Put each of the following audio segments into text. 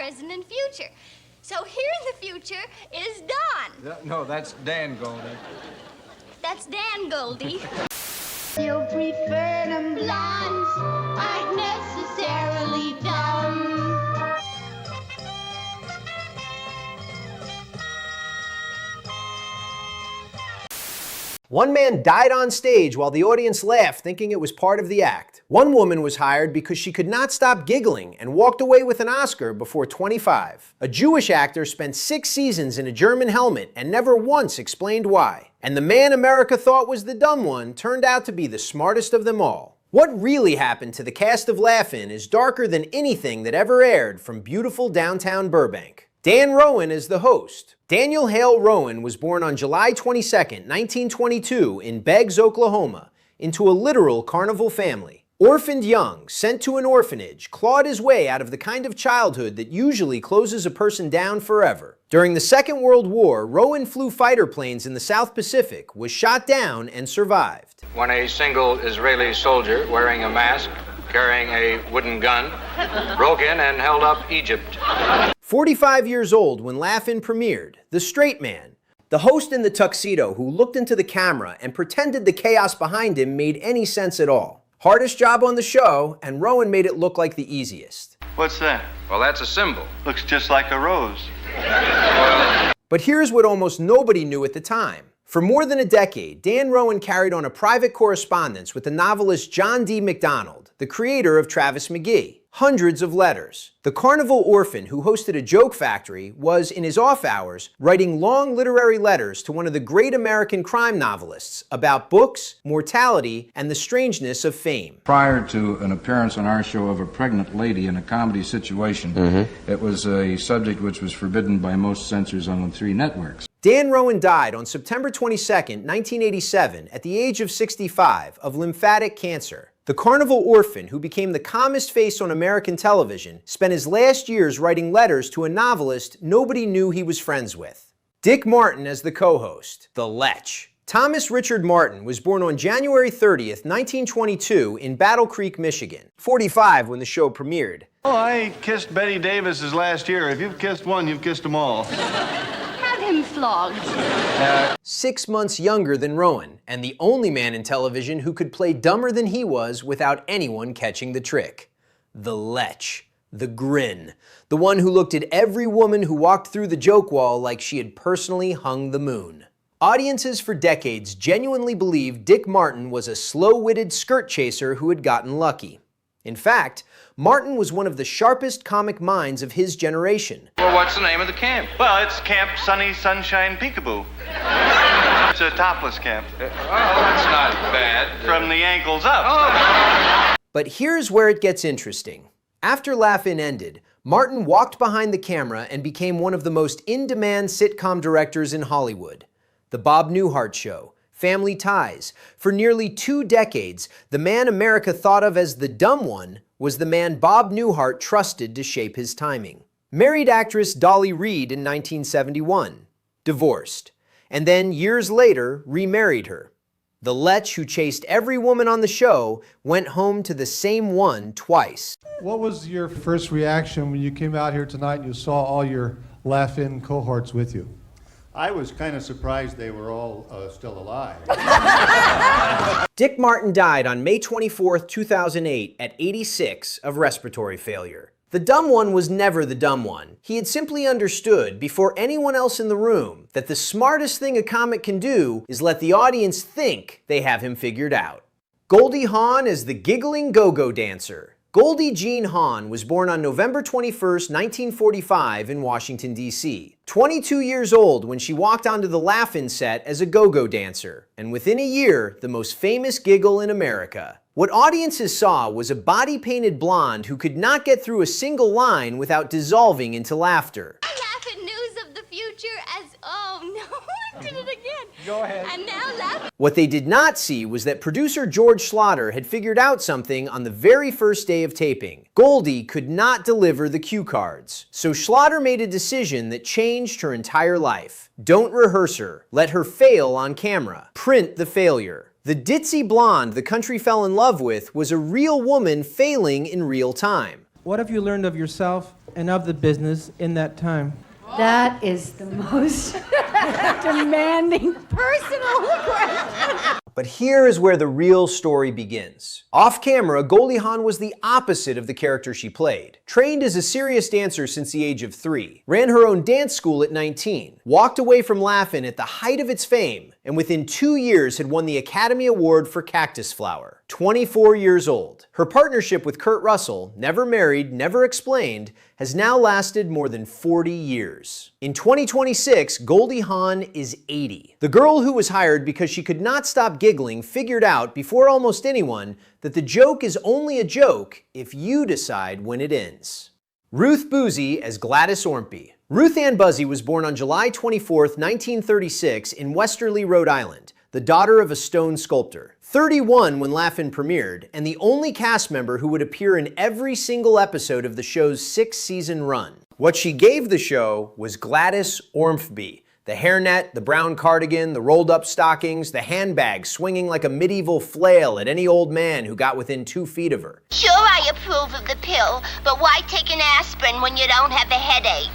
present, and future. So here in the future is Don. No, that's Dan Goldie. That's Dan Goldie. You prefer them blondes, aren't necessarily dumb. One man died on stage while the audience laughed, thinking it was part of the act. One woman was hired because she could not stop giggling and walked away with an Oscar before 25. A Jewish actor spent 6 seasons in a German helmet and never once explained why. And the man America thought was the dumb one turned out to be the smartest of them all. What really happened to the cast of Laugh-In is darker than anything that ever aired from beautiful downtown Burbank. Dan Rowan is the host. Daniel Hale Rowan was born on July 22, 1922 in Beggs, Oklahoma, into a literal carnival family. Orphaned young, sent to an orphanage, clawed his way out of the kind of childhood that usually closes a person down forever. During the Second World War, Rowan flew fighter planes in the South Pacific, was shot down, and survived. When a single Israeli soldier wearing a mask, carrying a wooden gun, broke in and held up Egypt. 45 years old when Laugh-In premiered, the straight man, the host in the tuxedo who looked into the camera and pretended the chaos behind him made any sense at all. Hardest job on the show, and Rowan made it look like the easiest. What's that? Well, that's a symbol. Looks just like a rose. But here's what almost nobody knew at the time. For more than a decade, Dan Rowan carried on a private correspondence with the novelist John D. MacDonald, the creator of Travis McGee. Hundreds of letters. The carnival orphan who hosted a joke factory was, in his off hours, writing long literary letters to one of the great American crime novelists about books, mortality, and the strangeness of fame. Prior to an appearance on our show of a pregnant lady in a comedy situation, it was a subject which was forbidden by most censors on the 3 networks. Dan Rowan died on September 22, 1987, at the age of 65, of lymphatic cancer. The carnival orphan, who became the calmest face on American television, spent his last years writing letters to a novelist nobody knew he was friends with. Dick Martin as the co-host, the Lech. Thomas Richard Martin was born on January 30th, 1922 in Battle Creek, Michigan, 45 when the show premiered. Oh, I kissed Betty Davis's last year. If you've kissed one, you've kissed them all. Have him flogged. 6 months younger than Rowan, and the only man in television who could play dumber than he was without anyone catching the trick. The Lech. The grin. The one who looked at every woman who walked through the joke wall like she had personally hung the moon. Audiences for decades genuinely believed Dick Martin was a slow-witted skirt chaser who had gotten lucky. In fact, Martin was one of the sharpest comic minds of his generation. Well, what's the name of the camp? Well, it's Camp Sunny Sunshine Peekaboo. It's a topless camp. Well, that's not bad. From the ankles up. But here's where it gets interesting. After Laugh-In ended, Martin walked behind the camera and became one of the most in-demand sitcom directors in Hollywood. The Bob Newhart Show, Family Ties. For nearly 2 decades, the man America thought of as the dumb one was the man Bob Newhart trusted to shape his timing. Married actress Dolly Reed in 1971. Divorced. And then, years later, remarried her. The Lech who chased every woman on the show went home to the same one twice. What was your first reaction when you came out here tonight and you saw all your Laugh-In cohorts with you? I was kind of surprised they were all still alive. Dick Martin died on May 24, 2008 at 86 of respiratory failure. The dumb one was never the dumb one. He had simply understood, before anyone else in the room, that the smartest thing a comic can do is let the audience think they have him figured out. Goldie Hawn is the giggling go-go dancer. Goldie Jean Hawn was born on November 21, 1945 in Washington, D.C. 22 years old when she walked onto the Laugh-In set as a go-go dancer, and within a year, the most famous giggle in America. What audiences saw was a body-painted blonde who could not get through a single line without dissolving into laughter. Laugh-In news of the future as, oh no, I did it again. Go ahead. And now Laugh-In. What they did not see was that producer George Schlatter had figured out something on the very first day of taping. Goldie could not deliver the cue cards. So Schlatter made a decision that changed her entire life. Don't rehearse her. Let her fail on camera. Print the failure. The ditzy blonde the country fell in love with was a real woman failing in real time. What have you learned of yourself and of the business in that time. That is the most demanding personal question. But here is where the real story begins. Off camera, Goldie Hawn was the opposite of the character she played. Trained as a serious dancer since the age of 3, ran her own dance school at 19, walked away from Laugh-In at the height of its fame, and within 2 years had won the Academy Award for Cactus Flower. 24 years old. Her partnership with Kurt Russell, never married, never explained, has now lasted more than 40 years. In 2026, Goldie Hawn is 80. The girl who was hired because she could not stop giggling figured out, before almost anyone, that the joke is only a joke if you decide when it ends. Ruth Buzzi as Gladys Ormsby. Ruth Ann Buzzi was born on July 24, 1936 in Westerly, Rhode Island, the daughter of a stone sculptor. 31 when Laugh-In premiered, and the only cast member who would appear in every single episode of the show's 6-season run. What she gave the show was Gladys Ormsby. The hairnet, the brown cardigan, the rolled-up stockings, the handbag swinging like a medieval flail at any old man who got within 2 feet of her. Sure, I approve of the pill, but why take an aspirin when you don't have a headache?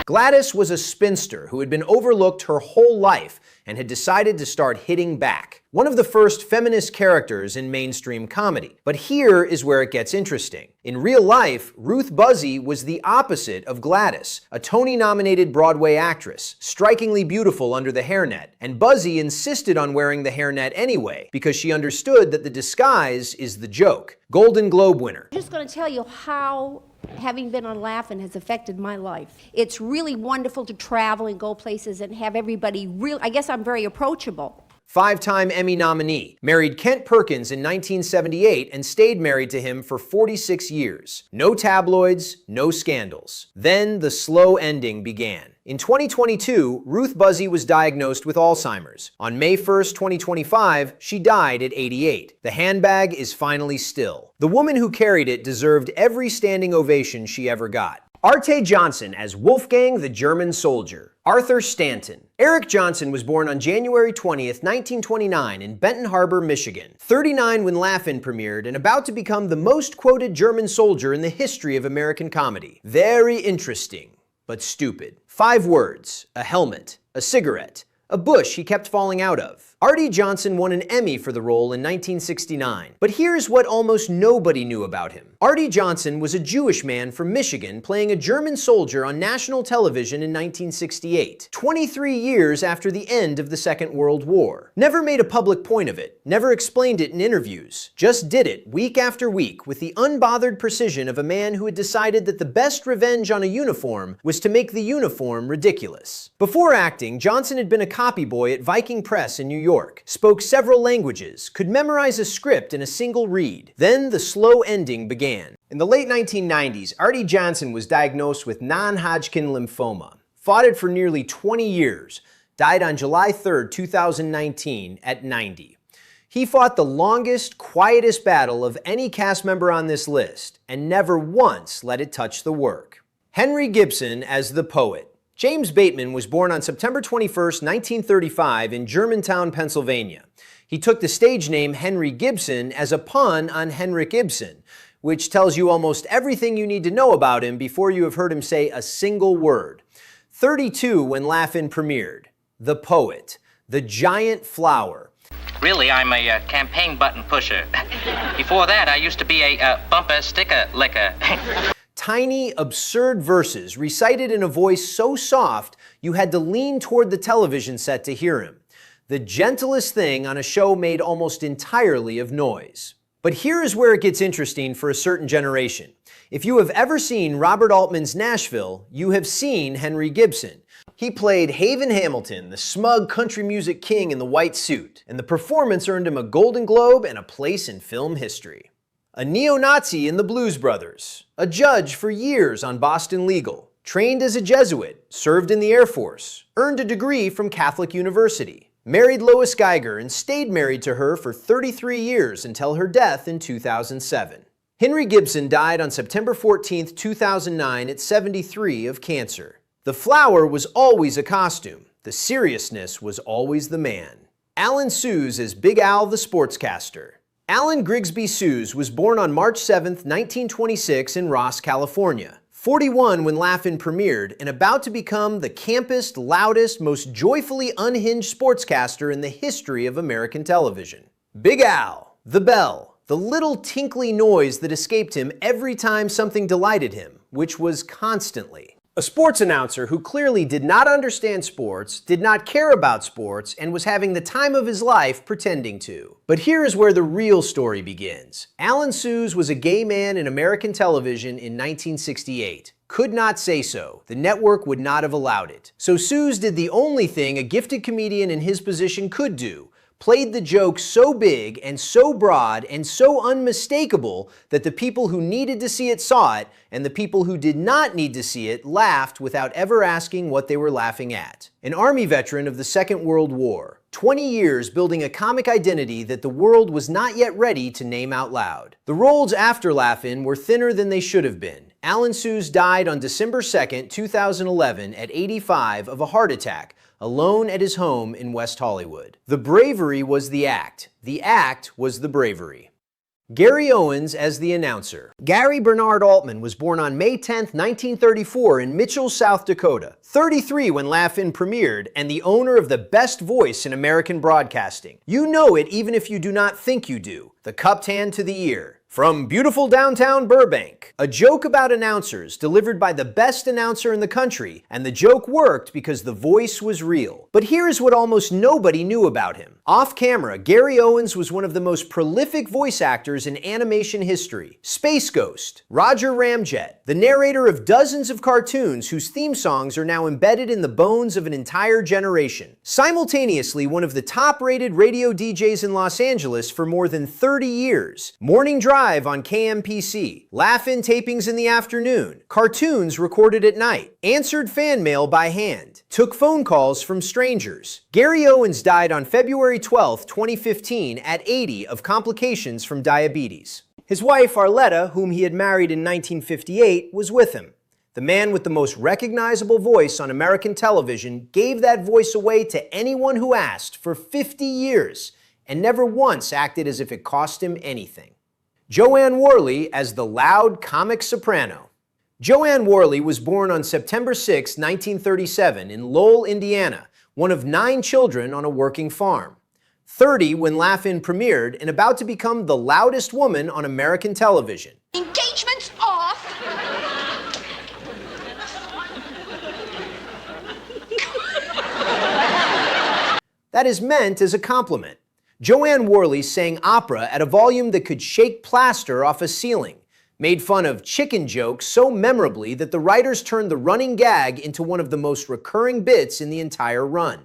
Gladys was a spinster who had been overlooked her whole life and had decided to start hitting back. One of the first feminist characters in mainstream comedy. But here is where it gets interesting. In real life, Ruth Buzzi was the opposite of Gladys, a Tony-nominated Broadway actress, strikingly beautiful under the hairnet, and Buzzi insisted on wearing the hairnet anyway, because she understood that the disguise is the joke. Golden Globe winner. I'm just going to tell you how having been on Laugh-In has affected my life. It's really wonderful to travel and go places and have everybody I guess I'm very approachable. 5-time Emmy nominee, married Kent Perkins in 1978 and stayed married to him for 46 years. No tabloids, no scandals. Then the slow ending began. In 2022, Ruth Buzzi was diagnosed with Alzheimer's. On May 1st, 2025, she died at 88. The handbag is finally still. The woman who carried it deserved every standing ovation she ever got. Arte Johnson as Wolfgang the German soldier. Arthur Stanton. Eric Johnson was born on January 20th, 1929 in Benton Harbor, Michigan. 39 when Laugh-In premiered and about to become the most quoted German soldier in the history of American comedy. Very interesting, but stupid. 5 words, a helmet, a cigarette, a bush he kept falling out of. Arte Johnson won an Emmy for the role in 1969. But here's what almost nobody knew about him. Arte Johnson was a Jewish man from Michigan playing a German soldier on national television in 1968, 23 years after the end of the Second World War. Never made a public point of it, never explained it in interviews, just did it week after week with the unbothered precision of a man who had decided that the best revenge on a uniform was to make the uniform ridiculous. Before acting, Johnson had been a copy boy at Viking Press in New York, spoke several languages, could memorize a script in a single read. Then the slow ending began. In the late 1990s, Arte Johnson was diagnosed with non-Hodgkin lymphoma, fought it for nearly 20 years, died on July 3rd, 2019 at 90. He fought the longest, quietest battle of any cast member on this list, and never once let it touch the work. Henry Gibson as the poet. James Bateman was born on September 21, 1935 in Germantown, Pennsylvania. He took the stage name Henry Gibson as a pun on Henrik Ibsen, which tells you almost everything you need to know about him before you have heard him say a single word. 32 when Laugh-In premiered. The poet. The giant flower. Really, I'm a campaign button pusher. Before that, I used to be a bumper sticker licker. Tiny, absurd verses recited in a voice so soft you had to lean toward the television set to hear him. The gentlest thing on a show made almost entirely of noise. But here is where it gets interesting for a certain generation. If you have ever seen Robert Altman's Nashville, you have seen Henry Gibson. He played Haven Hamilton, the smug country music king in the white suit, and the performance earned him a Golden Globe and a place in film history. A neo-Nazi in the Blues Brothers, a judge for years on Boston Legal, trained as a Jesuit, served in the Air Force, earned a degree from Catholic University, married Lois Geiger and stayed married to her for 33 years until her death in 2007. Henry Gibson died on September 14, 2009 at 73 of cancer. The flower was always a costume. The seriousness was always the man. Alan Sues as Big Al the sportscaster. Alan Grigsby Sues was born on March 7, 1926 in Ross, California. 41 when Laugh-In premiered, and about to become the campest, loudest, most joyfully unhinged sportscaster in the history of American television. Big Al, the bell, the little tinkly noise that escaped him every time something delighted him, which was constantly. A sports announcer who clearly did not understand sports, did not care about sports, and was having the time of his life pretending to. But here is where the real story begins. Alan Sues was a gay man in American television in 1968. Could not say so. The network would not have allowed it. So Sues did the only thing a gifted comedian in his position could do. Played the joke so big and so broad and so unmistakable that the people who needed to see it saw it, and the people who did not need to see it laughed without ever asking what they were laughing at. An Army veteran of the Second World War. 20 years building a comic identity that the world was not yet ready to name out loud. The roles after Laugh-In were thinner than they should have been. Alan Sues died on December 2nd, 2011 at 85 of a heart attack, alone at his home in West Hollywood. The bravery was the act was the bravery. Gary Owens as the announcer. Gary Bernard Altman was born on May 10, 1934 in Mitchell, South Dakota. 33 when Laugh-In premiered, and the owner of the best voice in American broadcasting. You know it even if you do not think you do. The cupped hand to the ear. From beautiful downtown Burbank, a joke about announcers delivered by the best announcer in the country, and the joke worked because the voice was real. But here's what almost nobody knew about him. Off camera, Gary Owens was one of the most prolific voice actors in animation history. Space Ghost, Roger Ramjet, the narrator of dozens of cartoons whose theme songs are now embedded in the bones of an entire generation. Simultaneously, one of the top-rated radio DJs in Los Angeles for more than 30 years. Morning Drive on KMPC, Laugh-In tapings in the afternoon, cartoons recorded at night, answered fan mail by hand, took phone calls from strangers. Gary Owens died on February 12, 2015 at 80 of complications from diabetes. His wife Arletta, whom he had married in 1958, was with him. The man with the most recognizable voice on American television gave that voice away to anyone who asked for 50 years and never once acted as if it cost him anything. Joanne Worley as the loud comic soprano. Joanne Worley was born on September 6, 1937 in Lowell, Indiana, one of 9 children on a working farm. 30 when Laugh-In premiered, and about to become the loudest woman on American television. Engagement's off. That is meant as a compliment. Joanne Worley sang opera at a volume that could shake plaster off a ceiling, made fun of chicken jokes so memorably that the writers turned the running gag into one of the most recurring bits in the entire run.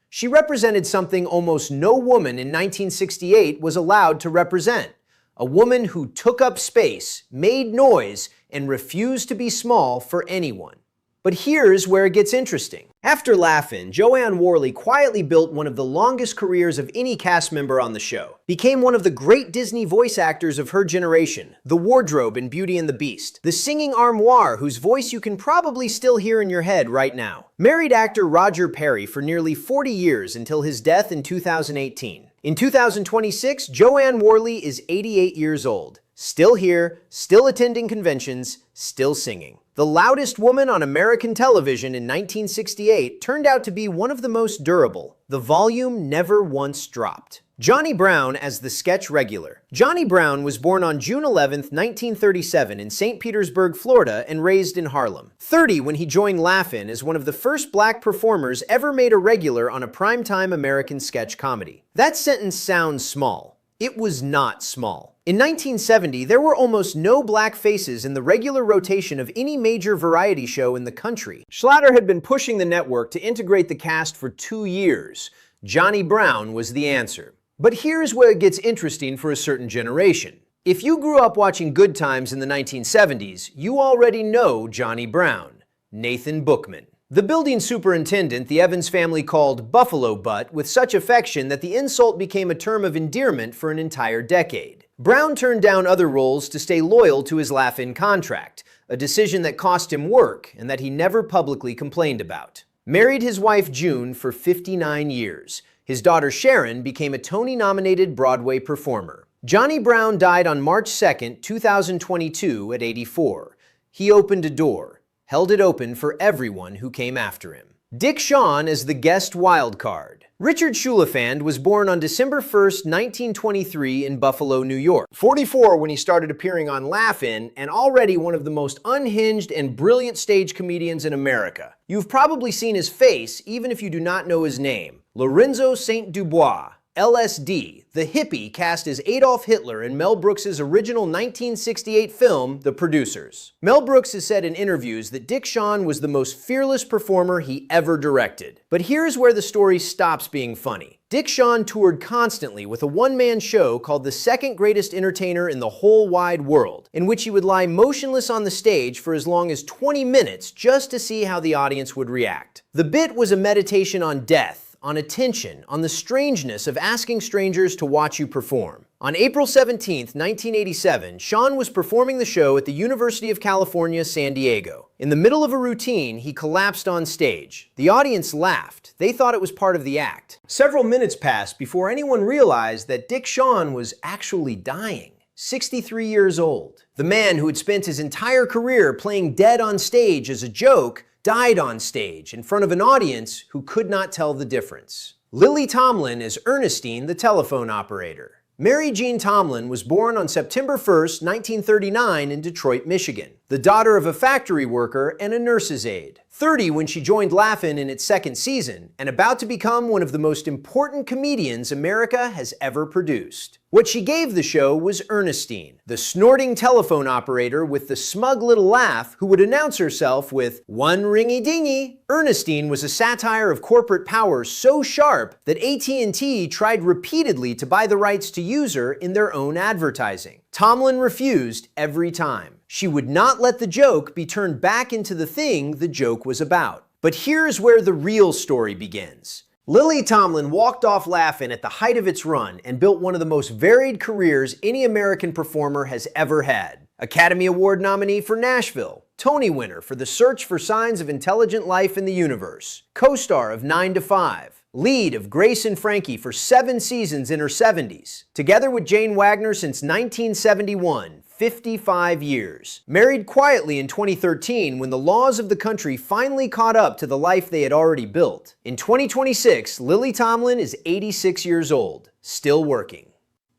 She represented something almost no woman in 1968 was allowed to represent. A woman who took up space, made noise, and refused to be small for anyone. But here's where it gets interesting. After Laugh-In, Joanne Worley quietly built one of the longest careers of any cast member on the show. Became one of the great Disney voice actors of her generation, the wardrobe in Beauty and the Beast. The singing armoire whose voice you can probably still hear in your head right now. Married actor Roger Perry for nearly 40 years until his death in 2018. In 2026, Joanne Worley is 88 years old. Still here, still attending conventions, still singing. The loudest woman on American television in 1968 turned out to be one of the most durable. The volume never once dropped. Johnny Brown as the sketch regular. Johnny Brown was born on June 11, 1937 in St. Petersburg, Florida, and raised in Harlem. 30 when he joined Laugh-In as one of the first black performers ever made a regular on a primetime American sketch comedy. That sentence sounds small. It was not small. In 1970, there were almost no black faces in the regular rotation of any major variety show in the country. Schlatter had been pushing the network to integrate the cast for 2 years. Johnny Brown was the answer. But here's where it gets interesting for a certain generation. If you grew up watching Good Times in the 1970s, you already know Johnny Brown, Nathan Bookman. The building superintendent the Evans family called Buffalo Butt with such affection that the insult became a term of endearment for an entire decade. Brown turned down other roles to stay loyal to his Laugh-In contract, a decision that cost him work and that he never publicly complained about. Married his wife June for 59 years. His daughter Sharon became a Tony-nominated Broadway performer. Johnny Brown died on March 2nd, 2022 at 84. He opened a door, held it open for everyone who came after him. Dick Shawn as the guest wild card. Richard Schulafand was born on December 1st, 1923 in Buffalo, New York. 44 when he started appearing on Laugh-In, and already one of the most unhinged and brilliant stage comedians in America. You've probably seen his face, even if you do not know his name. Lorenzo St. Dubois, LSD, the hippie cast as Adolf Hitler in Mel Brooks' original 1968 film, The Producers. Mel Brooks has said in interviews that Dick Shawn was the most fearless performer he ever directed. But here's where the story stops being funny. Dick Shawn toured constantly with a one-man show called The Second Greatest Entertainer in the Whole Wide World, in which he would lie motionless on the stage for as long as 20 minutes just to see how the audience would react. The bit was a meditation on death, on attention, on the strangeness of asking strangers to watch you perform. On April 17, 1987, Shawn was performing the show at the University of California, San Diego. In the middle of a routine, he collapsed on stage. The audience laughed. They thought it was part of the act. Several minutes passed before anyone realized that Dick Shawn was actually dying. 63 years old. The man who had spent his entire career playing dead on stage as a joke died on stage in front of an audience who could not tell the difference. Lily Tomlin is Ernestine, the telephone operator. Mary Jean Tomlin was born on September 1st, 1939 in Detroit, Michigan, the daughter of a factory worker and a nurse's aide. 30 when she joined Laugh-In in its second season, and about to become one of the most important comedians America has ever produced. What she gave the show was Ernestine, the snorting telephone operator with the smug little laugh who would announce herself with "one ringy-dingy." Ernestine was a satire of corporate power so sharp that AT&T tried repeatedly to buy the rights to use her in their own advertising. Tomlin refused every time. She would not let the joke be turned back into the thing the joke was about. But here's where the real story begins. Lily Tomlin walked off Laugh-In at the height of its run and built one of the most varied careers any American performer has ever had. Academy Award nominee for Nashville, Tony winner for The Search for Signs of Intelligent Life in the Universe, co-star of 9 to 5, lead of Grace and Frankie for 7 seasons in her 70s, together with Jane Wagner since 1971, 55 years. Married quietly in 2013 when the laws of the country finally caught up to the life they had already built. In 2026, Lily Tomlin is 86 years old, still working.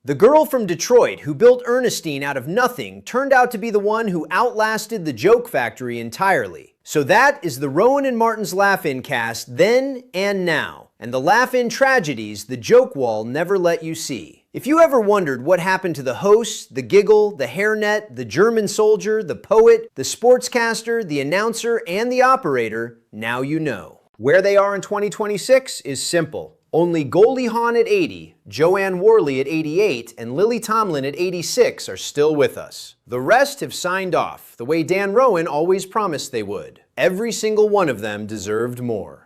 The girl from Detroit who built Ernestine out of nothing turned out to be the one who outlasted the joke factory entirely. So that is the Rowan and Martin's Laugh-In cast then and now, and the Laugh-In tragedies the joke wall never let you see. If you ever wondered what happened to the host, the giggle, the hairnet, the German soldier, the poet, the sportscaster, the announcer, and the operator, now you know. Where they are in 2026 is simple. Only Goldie Hawn at 80, Joanne Worley at 88, and Lily Tomlin at 86 are still with us. The rest have signed off, the way Dan Rowan always promised they would. Every single one of them deserved more.